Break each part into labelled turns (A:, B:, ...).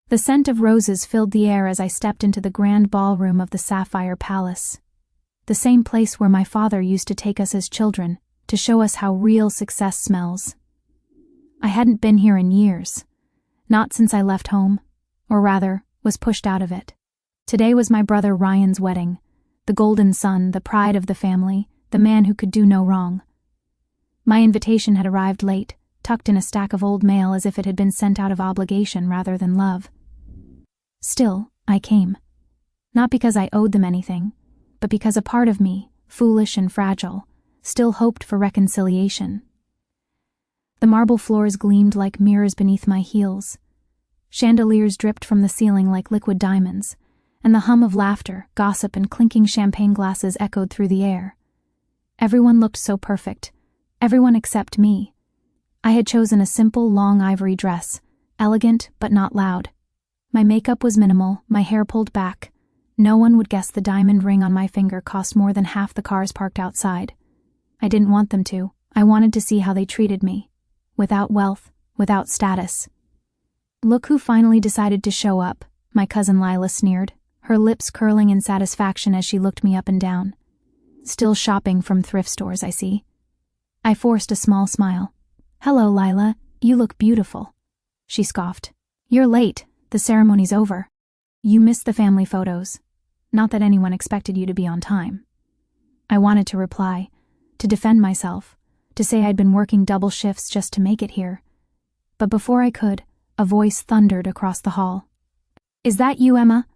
A: The scent of roses filled the air as I stepped into the grand ballroom of the Sapphire Palace, the same place where my father used to take us as children to show us how real success smells. I hadn't been here in years, not since I left home, or rather, was pushed out of it. Today was my brother Ryan's wedding, the golden son, the pride of the family, the man who could do no wrong. My invitation had arrived late, tucked in a stack of old mail as if it had been sent out of obligation rather than love. Still, I came. Not because I owed them anything, but because a part of me, foolish and fragile, still hoped for reconciliation. The marble floors gleamed like mirrors beneath my heels. Chandeliers dripped from the ceiling like liquid diamonds, and the hum of laughter, gossip, and clinking champagne glasses echoed through the air. Everyone looked so perfect, everyone except me. I had chosen a simple, long ivory dress, elegant but not loud. My makeup was minimal, my hair pulled back. No one would guess the diamond ring on my finger cost more than half the cars parked outside. I didn't want them to. I wanted to see how they treated me. Without wealth, without status. "Look who finally decided to show up," my cousin Lila sneered, her lips curling in satisfaction as she looked me up and down. "Still shopping from thrift stores, I see." I forced a small smile. "Hello, Lila, you look beautiful," she scoffed. "You're late. The ceremony's over. You missed the family photos. Not that anyone expected you to be on time." I wanted to reply, to defend myself, to say I'd been working double shifts just to make it here. But before I could, a voice thundered across the hall. "Is that you, Emma?"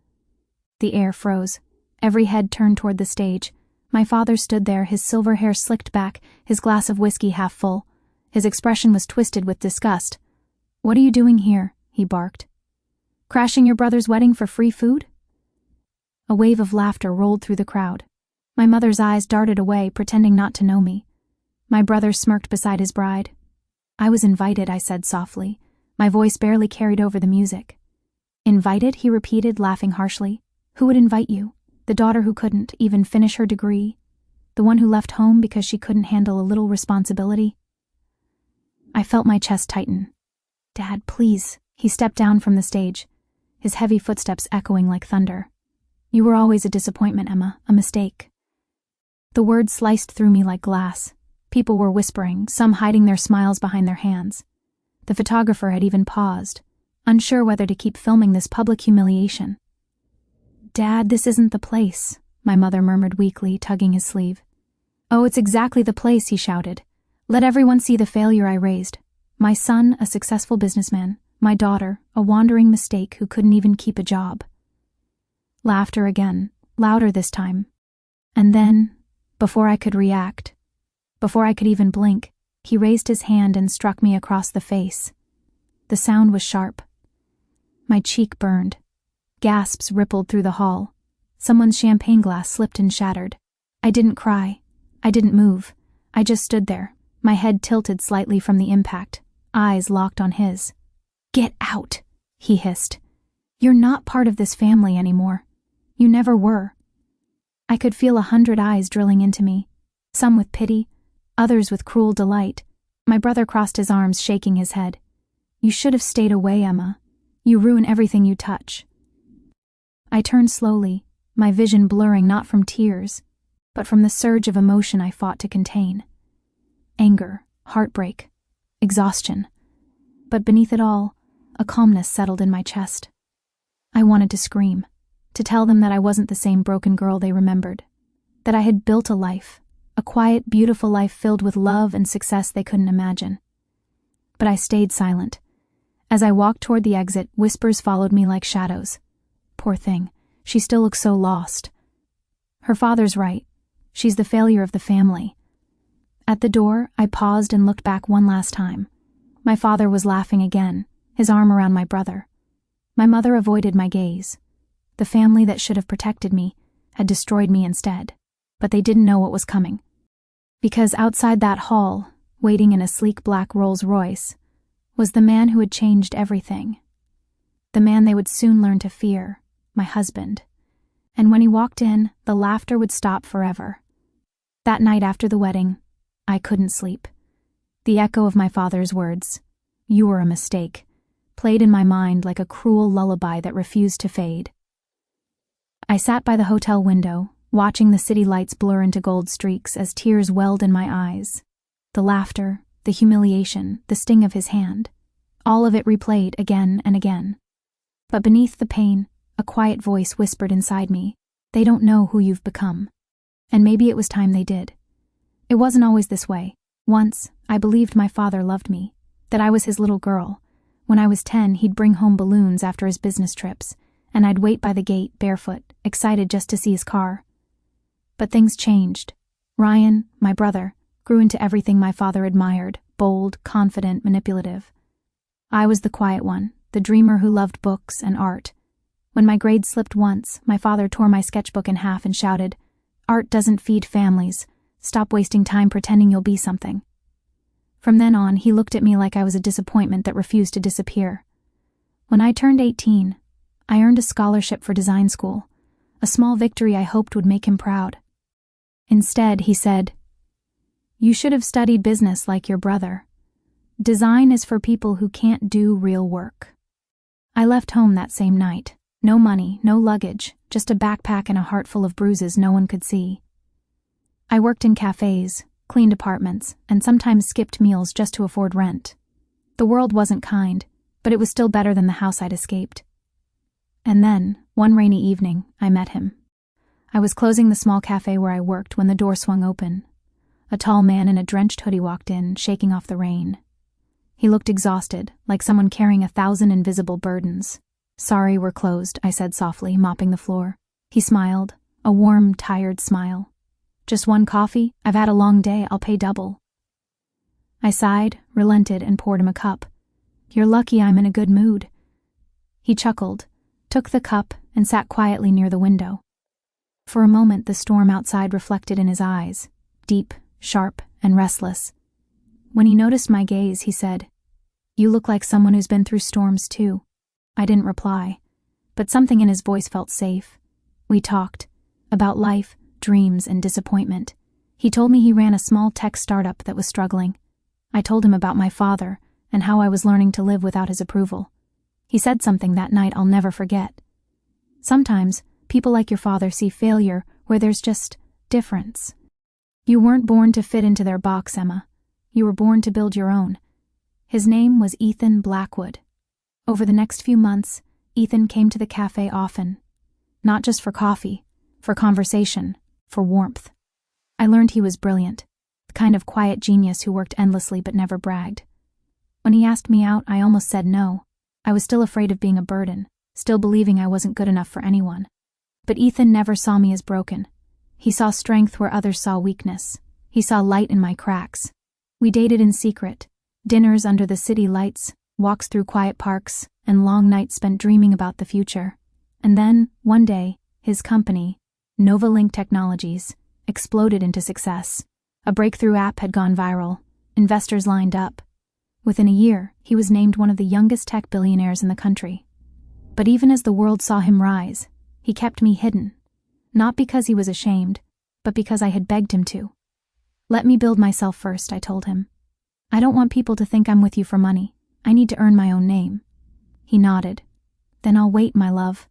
A: The air froze. Every head turned toward the stage. My father stood there, his silver hair slicked back, his glass of whiskey half full. His expression was twisted with disgust. "What are you doing here?" he barked. "Crashing your brother's wedding for free food?" A wave of laughter rolled through the crowd. My mother's eyes darted away, pretending not to know me. My brother smirked beside his bride. "I was invited," I said softly. My voice barely carried over the music. "Invited?" he repeated, laughing harshly. "Who would invite you? The daughter who couldn't even finish her degree? The one who left home because she couldn't handle a little responsibility?" I felt my chest tighten. "Dad, please." He stepped down from the stage, his heavy footsteps echoing like thunder. "You were always a disappointment, Emma, a mistake." The words sliced through me like glass. People were whispering, some hiding their smiles behind their hands. The photographer had even paused, unsure whether to keep filming this public humiliation. "Dad, this isn't the place," my mother murmured weakly, tugging his sleeve. "Oh, it's exactly the place," he shouted. "Let everyone see the failure I raised. My son, a successful businessman. My daughter, a wandering mistake who couldn't even keep a job." Laughter again, louder this time. And then, before I could react, before I could even blink, he raised his hand and struck me across the face. The sound was sharp. My cheek burned. Gasps rippled through the hall. Someone's champagne glass slipped and shattered. I didn't cry. I didn't move. I just stood there, my head tilted slightly from the impact, eyes locked on his. "Get out," he hissed. "You're not part of this family anymore. You never were." I could feel 100 eyes drilling into me, some with pity, others with cruel delight. My brother crossed his arms, shaking his head. "You should have stayed away, Emma. You ruin everything you touch." I turned slowly, my vision blurring not from tears, but from the surge of emotion I fought to contain. Anger, heartbreak, exhaustion. But beneath it all, a calmness settled in my chest. I wanted to scream, to tell them that I wasn't the same broken girl they remembered, that I had built a life, a quiet, beautiful life filled with love and success they couldn't imagine. But I stayed silent. As I walked toward the exit, whispers followed me like shadows. "Poor thing, she still looks so lost. Her father's right. She's the failure of the family." At the door, I paused and looked back one last time. My father was laughing again, his arm around my brother. My mother avoided my gaze. The family that should have protected me had destroyed me instead, but they didn't know what was coming. Because outside that hall, waiting in a sleek black Rolls-Royce, was the man who had changed everything. The man they would soon learn to fear, my husband. And when he walked in, the laughter would stop forever. That night after the wedding, I couldn't sleep. The echo of my father's words, "You were a mistake," played in my mind like a cruel lullaby that refused to fade. I sat by the hotel window, watching the city lights blur into gold streaks as tears welled in my eyes. The laughter, the humiliation, the sting of his hand, all of it replayed again and again. But beneath the pain, a quiet voice whispered inside me, "They don't know who you've become." And maybe it was time they did. It wasn't always this way. Once, I believed my father loved me, that I was his little girl. When I was 10, he'd bring home balloons after his business trips, and I'd wait by the gate, barefoot, excited just to see his car. But things changed. Ryan, my brother, grew into everything my father admired, bold, confident, manipulative. I was the quiet one, the dreamer who loved books and art. When my grades slipped once, my father tore my sketchbook in half and shouted, "Art doesn't feed families. Stop wasting time pretending you'll be something." From then on, he looked at me like I was a disappointment that refused to disappear. When I turned 18, I earned a scholarship for design school, a small victory I hoped would make him proud. Instead, he said, "You should have studied business like your brother. Design is for people who can't do real work." I left home that same night. No money, no luggage, just a backpack and a heart full of bruises no one could see. I worked in cafes, cleaned apartments, and sometimes skipped meals just to afford rent. The world wasn't kind, but it was still better than the house I'd escaped. And then, one rainy evening, I met him. I was closing the small cafe where I worked when the door swung open. A tall man in a drenched hoodie walked in, shaking off the rain. He looked exhausted, like someone carrying 1,000 invisible burdens. "Sorry, we're closed," I said softly, mopping the floor. He smiled, a warm, tired smile. "Just one coffee? I've had a long day, I'll pay double." I sighed, relented, and poured him a cup. "You're lucky I'm in a good mood." He chuckled, took the cup, and sat quietly near the window. For a moment the storm outside reflected in his eyes, deep, sharp, and restless. When he noticed my gaze, he said, "You look like someone who's been through storms too." I didn't reply, but something in his voice felt safe. We talked about life, dreams, and disappointment. He told me he ran a small tech startup that was struggling. I told him about my father and how I was learning to live without his approval. He said something that night I'll never forget. "Sometimes people like your father see failure where there's just difference. You weren't born to fit into their box, Emma. You were born to build your own." His name was Ethan Blackwood. Over the next few months, Ethan came to the cafe often. Not just for coffee, for conversation, for warmth. I learned he was brilliant, the kind of quiet genius who worked endlessly but never bragged. When he asked me out, I almost said no. I was still afraid of being a burden, still believing I wasn't good enough for anyone. But Ethan never saw me as broken. He saw strength where others saw weakness. He saw light in my cracks. We dated in secret, dinners under the city lights, walks through quiet parks, and long nights spent dreaming about the future. And then, one day, his company, Novalink Technologies, exploded into success. A breakthrough app had gone viral. Investors lined up. Within a year, he was named one of the youngest tech billionaires in the country. But even as the world saw him rise, he kept me hidden. Not because he was ashamed, but because I had begged him to. "Let me build myself first," I told him. "I don't want people to think I'm with you for money. I need to earn my own name." He nodded. "Then I'll wait, my love.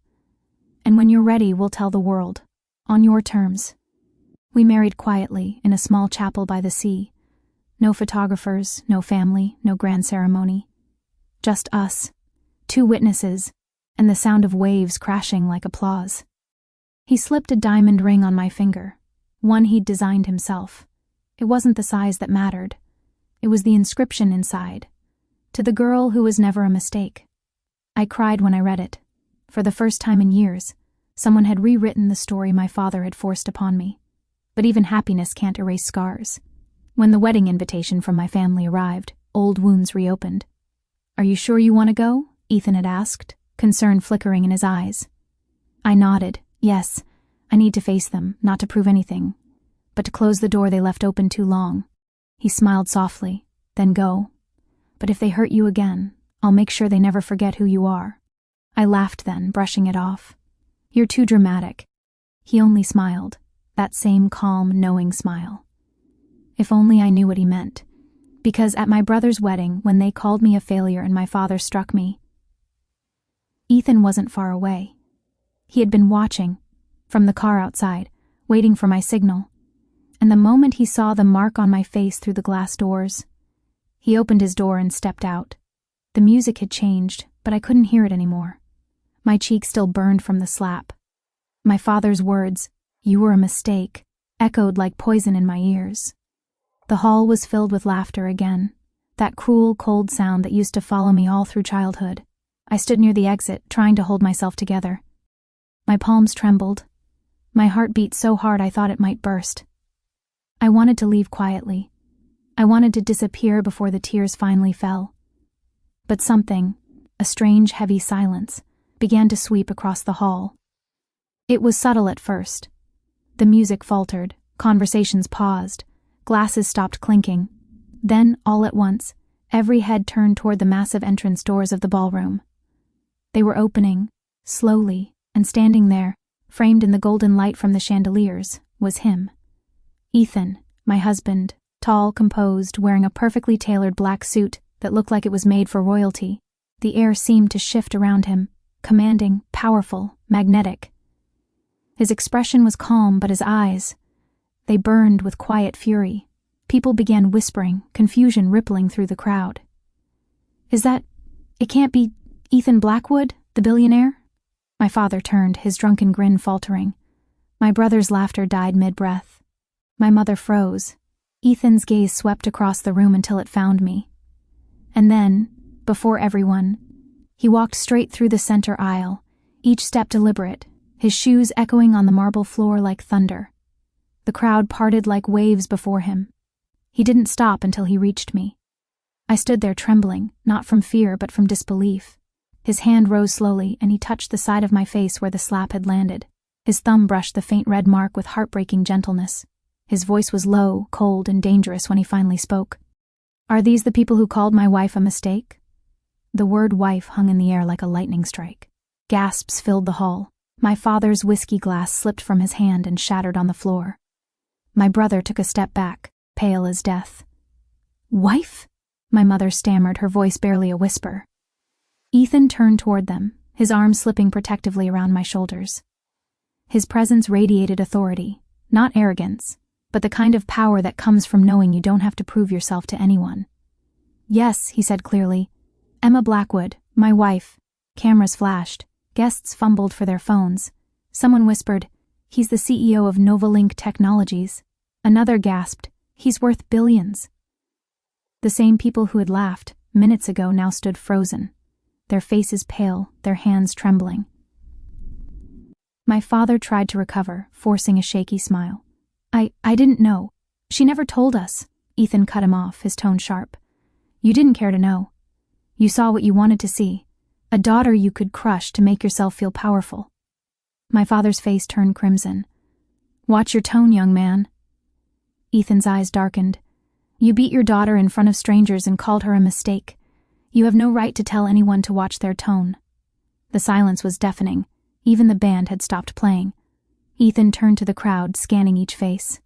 A: And when you're ready, we'll tell the world. On your terms." We married quietly in a small chapel by the sea. No photographers, no family, no grand ceremony. Just us, 2 witnesses, and the sound of waves crashing like applause. He slipped a diamond ring on my finger, one he'd designed himself. It wasn't the size that mattered. It was the inscription inside. "To the girl who was never a mistake." I cried when I read it. For the first time in years, someone had rewritten the story my father had forced upon me. But even happiness can't erase scars. When the wedding invitation from my family arrived, old wounds reopened. "Are you sure you want to go?" Ethan had asked, concern flickering in his eyes. I nodded. Yes, I need to face them, not to prove anything. But to close the door they left open too long. He smiled softly. "Then go. But if they hurt you again, I'll make sure they never forget who you are." I laughed then, brushing it off. "You're too dramatic." He only smiled, that same calm, knowing smile. If only I knew what he meant. Because at my brother's wedding, when they called me a failure and my father struck me, Ethan wasn't far away. He had been watching, from the car outside, waiting for my signal. And the moment he saw the mark on my face through the glass doors, he opened his door and stepped out. The music had changed, but I couldn't hear it anymore. My cheek still burned from the slap. My father's words, "You were a mistake," echoed like poison in my ears. The hall was filled with laughter again, that cruel, cold sound that used to follow me all through childhood. I stood near the exit, trying to hold myself together. My palms trembled. My heart beat so hard I thought it might burst. I wanted to leave quietly. I wanted to disappear before the tears finally fell. But something, a strange, heavy silence, began to sweep across the hall. It was subtle at first. The music faltered, conversations paused, glasses stopped clinking. Then, all at once, every head turned toward the massive entrance doors of the ballroom. They were opening, slowly, and standing there, framed in the golden light from the chandeliers, was him. Ethan, my husband, tall, composed, wearing a perfectly tailored black suit that looked like it was made for royalty. The air seemed to shift around him, commanding, powerful, magnetic. His expression was calm, but his eyes, they burned with quiet fury. People began whispering, confusion rippling through the crowd. It can't be Ethan Blackwood, the billionaire? My father turned, his drunken grin faltering. My brother's laughter died mid-breath. My mother froze. Ethan's gaze swept across the room until it found me. And then, before everyone, he walked straight through the center aisle, each step deliberate, his shoes echoing on the marble floor like thunder. The crowd parted like waves before him. He didn't stop until he reached me. I stood there trembling, not from fear but from disbelief. His hand rose slowly, and he touched the side of my face where the slap had landed. His thumb brushed the faint red mark with heartbreaking gentleness. His voice was low, cold, and dangerous when he finally spoke. "Are these the people who called my wife a mistake?" The word wife hung in the air like a lightning strike. Gasps filled the hall. My father's whiskey glass slipped from his hand and shattered on the floor. My brother took a step back, pale as death. "Wife?" my mother stammered, her voice barely a whisper. Ethan turned toward them, his arms slipping protectively around my shoulders. His presence radiated authority, not arrogance, but the kind of power that comes from knowing you don't have to prove yourself to anyone. "Yes," he said clearly. "Emma Blackwood, my wife." Cameras flashed. Guests fumbled for their phones. Someone whispered, "He's the CEO of Novalink Technologies." Another gasped, "He's worth billions." The same people who had laughed minutes ago now stood frozen, their faces pale, their hands trembling. My father tried to recover, forcing a shaky smile. I didn't know. She never told us." Ethan cut him off, his tone sharp. "You didn't care to know. You saw what you wanted to see. A daughter you could crush to make yourself feel powerful." My father's face turned crimson. "Watch your tone, young man." Ethan's eyes darkened. "You beat your daughter in front of strangers and called her a mistake. You have no right to tell anyone to watch their tone." The silence was deafening. Even the band had stopped playing. Ethan turned to the crowd, scanning each face.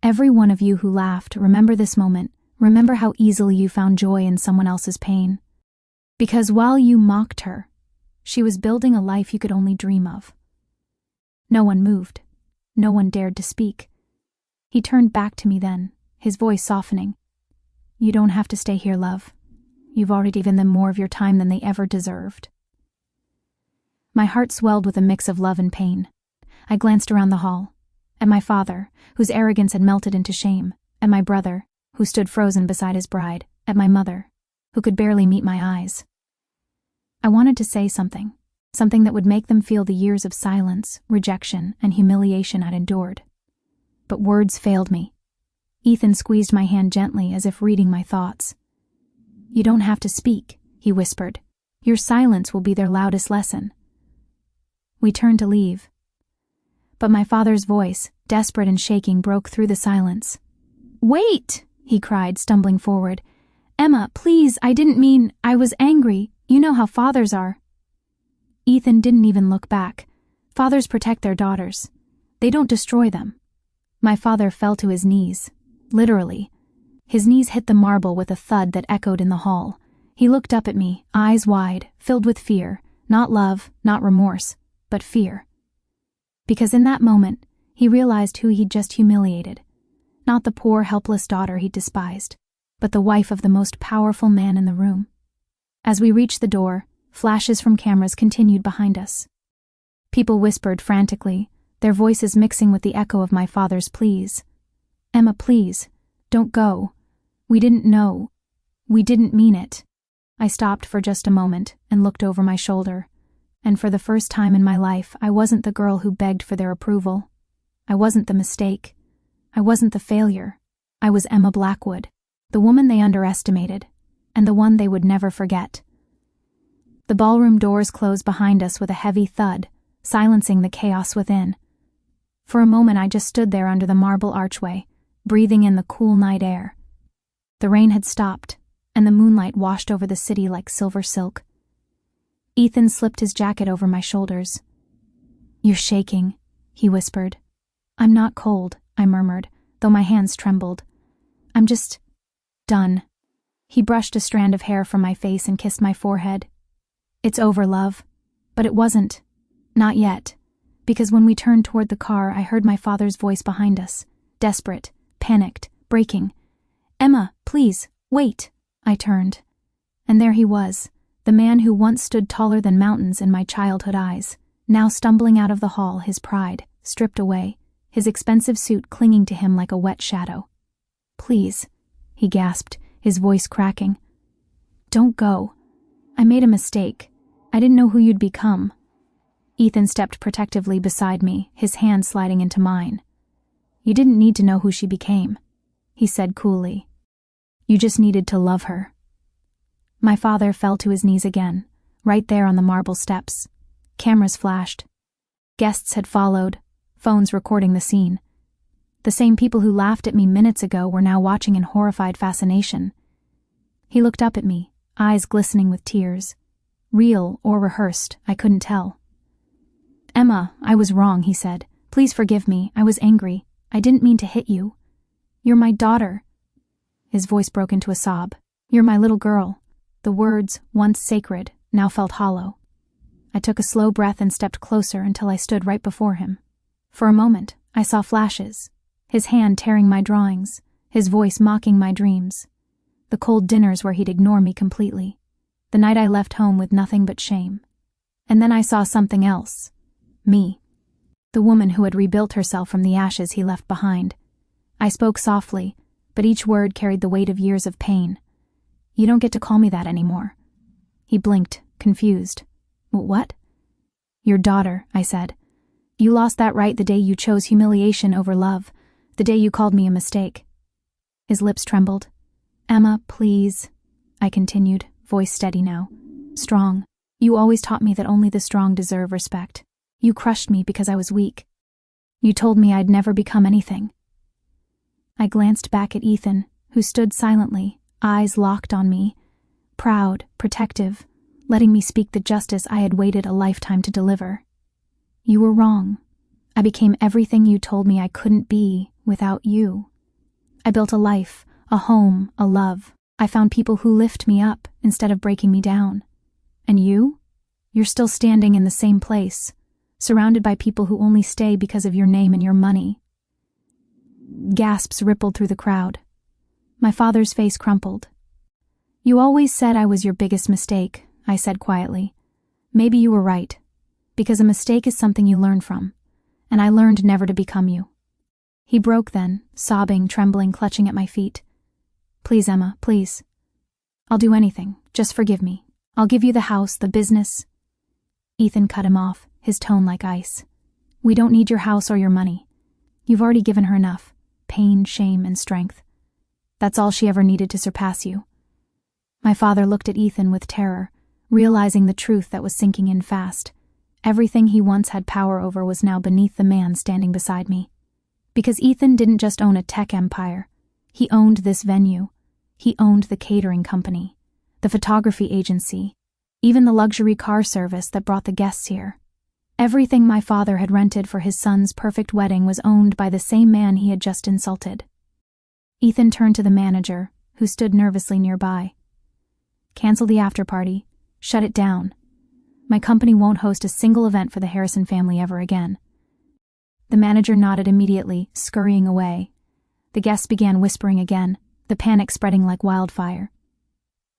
A: "Every one of you who laughed, remember this moment. Remember how easily you found joy in someone else's pain. Because while you mocked her, she was building a life you could only dream of." No one moved. No one dared to speak. He turned back to me then, his voice softening. "You don't have to stay here, love. You've already given them more of your time than they ever deserved." My heart swelled with a mix of love and pain. I glanced around the hall, at my father, whose arrogance had melted into shame, at my brother, who stood frozen beside his bride, at my mother, who could barely meet my eyes. I wanted to say something that would make them feel the years of silence, rejection, and humiliation I'd endured. But words failed me. Ethan squeezed my hand gently as if reading my thoughts. "You don't have to speak," he whispered. "Your silence will be their loudest lesson." We turned to leave. But my father's voice, desperate and shaking, broke through the silence. "Wait!" he cried, stumbling forward. "Emma, please, I didn't mean, I was angry. You know how fathers are." Ethan didn't even look back. Fathers protect their daughters. They don't destroy them. My father fell to his knees, literally. His knees hit the marble with a thud that echoed in the hall. He looked up at me, eyes wide, filled with fear, Not love, not remorse, but fear. Because in that moment, he realized who he'd just humiliated. Not the poor, helpless daughter he'd despised, but the wife of the most powerful man in the room. As we reached the door, flashes from cameras continued behind us. People whispered frantically, their voices mixing with the echo of my father's pleas. "Emma, please, don't go. We didn't know. We didn't mean it." I stopped for just a moment and looked over my shoulder, and for the first time in my life, I wasn't the girl who begged for their approval. I wasn't the mistake. I wasn't the failure. I was Emma Blackwood, the woman they underestimated, and the one they would never forget. The ballroom doors closed behind us with a heavy thud, silencing the chaos within. For a moment I just stood there under the marble archway, breathing in the cool night air. The rain had stopped, and the moonlight washed over the city like silver silk. Ethan slipped his jacket over my shoulders. "You're shaking," he whispered. "I'm not cold," I murmured, though my hands trembled. "I'm just done." He brushed a strand of hair from my face and kissed my forehead. "It's over, love." But it wasn't. Not yet. Because when we turned toward the car, I heard my father's voice behind us, desperate, panicked, breaking. "Emma, please, wait." I turned. And there he was, the man who once stood taller than mountains in my childhood eyes, now stumbling out of the hall, his pride stripped away, his expensive suit clinging to him like a wet shadow. "Please," he gasped, his voice cracking. "Don't go. I made a mistake. I didn't know who you'd become." Ethan stepped protectively beside me, his hand sliding into mine. "You didn't need to know who she became," he said coolly. "You just needed to love her." My father fell to his knees again, right there on the marble steps. Cameras flashed. Guests had followed, phones recording the scene. The same people who laughed at me minutes ago were now watching in horrified fascination. He looked up at me, eyes glistening with tears. Real or rehearsed, I couldn't tell. "Emma, I was wrong," he said. "Please forgive me. I was angry. I didn't mean to hit you. You're my daughter." His voice broke into a sob. "You're my little girl." The words, once sacred, now felt hollow. I took a slow breath and stepped closer until I stood right before him. For a moment, I saw flashes. His hand tearing my drawings, his voice mocking my dreams. The cold dinners where he'd ignore me completely. The night I left home with nothing but shame. And then I saw something else. Me. The woman who had rebuilt herself from the ashes he left behind. I spoke softly, but each word carried the weight of years of pain. "You don't get to call me that anymore." He blinked, confused. "What?" "Your daughter," I said. "You lost that right the day you chose humiliation over love, the day you called me a mistake." His lips trembled. "Emma, please," I continued, voice steady now. "Strong. You always taught me that only the strong deserve respect. You crushed me because I was weak. You told me I'd never become anything." I glanced back at Ethan, who stood silently, eyes locked on me, proud, protective, letting me speak the justice I had waited a lifetime to deliver. "You were wrong. I became everything you told me I couldn't be without you. I built a life, a home, a love. I found people who lift me up instead of breaking me down. And you? You're still standing in the same place, surrounded by people who only stay because of your name and your money." Gasps rippled through the crowd. My father's face crumpled. "You always said I was your biggest mistake," I said quietly. "Maybe you were right, because a mistake is something you learn from, and I learned never to become you." He broke then, sobbing, trembling, clutching at my feet. "Please, Emma, please. I'll do anything. Just forgive me. I'll give you the house, the business." Ethan cut him off, his tone like ice. "We don't need your house or your money. You've already given her enough. Pain, shame, and strength. That's all she ever needed to surpass you." My father looked at Ethan with terror, realizing the truth that was sinking in fast. Everything he once had power over was now beneath the man standing beside me. Because Ethan didn't just own a tech empire. He owned this venue. He owned the catering company, the photography agency, even the luxury car service that brought the guests here. Everything my father had rented for his son's perfect wedding was owned by the same man he had just insulted. Ethan turned to the manager, who stood nervously nearby. "Cancel the after party. Shut it down." My company won't host a single event for the Harrison family ever again." The manager nodded immediately, scurrying away. The guests began whispering again, the panic spreading like wildfire.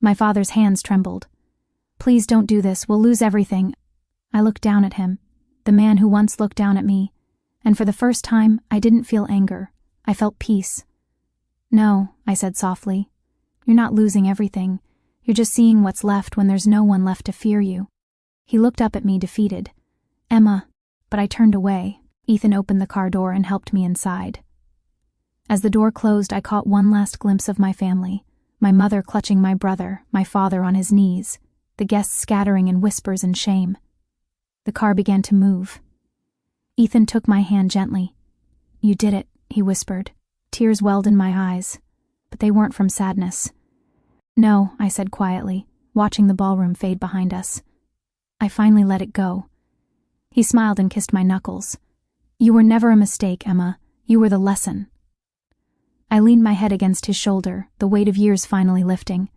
A: My father's hands trembled. "Please don't do this, we'll lose everything." I looked down at him, the man who once looked down at me, and for the first time I didn't feel anger, I felt peace. "No," I said softly. "You're not losing everything. You're just seeing what's left when there's no one left to fear you." He looked up at me defeated. "Emma," but I turned away. Ethan opened the car door and helped me inside. As the door closed, I caught one last glimpse of my family, my mother clutching my brother, my father on his knees, the guests scattering in whispers and shame. The car began to move. Ethan took my hand gently. "You did it," he whispered. Tears welled in my eyes, but they weren't from sadness. "No," I said quietly, watching the ballroom fade behind us. "I finally let it go." He smiled and kissed my knuckles. "You were never a mistake, Emma. You were the lesson." I leaned my head against his shoulder, the weight of years finally lifting.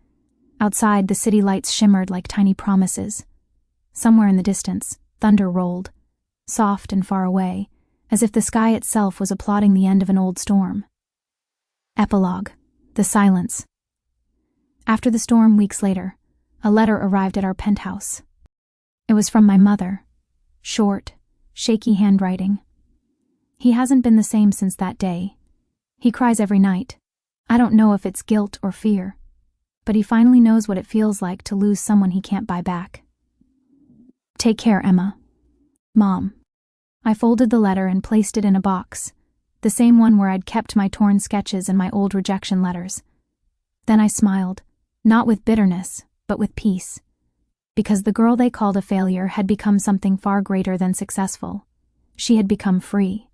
A: Outside, the city lights shimmered like tiny promises. Somewhere in the distance, thunder rolled, soft and far away, as if the sky itself was applauding the end of an old storm. Epilogue. The silence. After the storm, weeks later, a letter arrived at our penthouse. It was from my mother. Short, shaky handwriting. "He hasn't been the same since that day. He cries every night. I don't know if it's guilt or fear, but he finally knows what it feels like to lose someone he can't buy back. Take care, Emma. Mom." I folded the letter and placed it in a box, the same one where I'd kept my torn sketches and my old rejection letters. Then I smiled, not with bitterness, but with peace, because the girl they called a failure had become something far greater than successful. She had become free.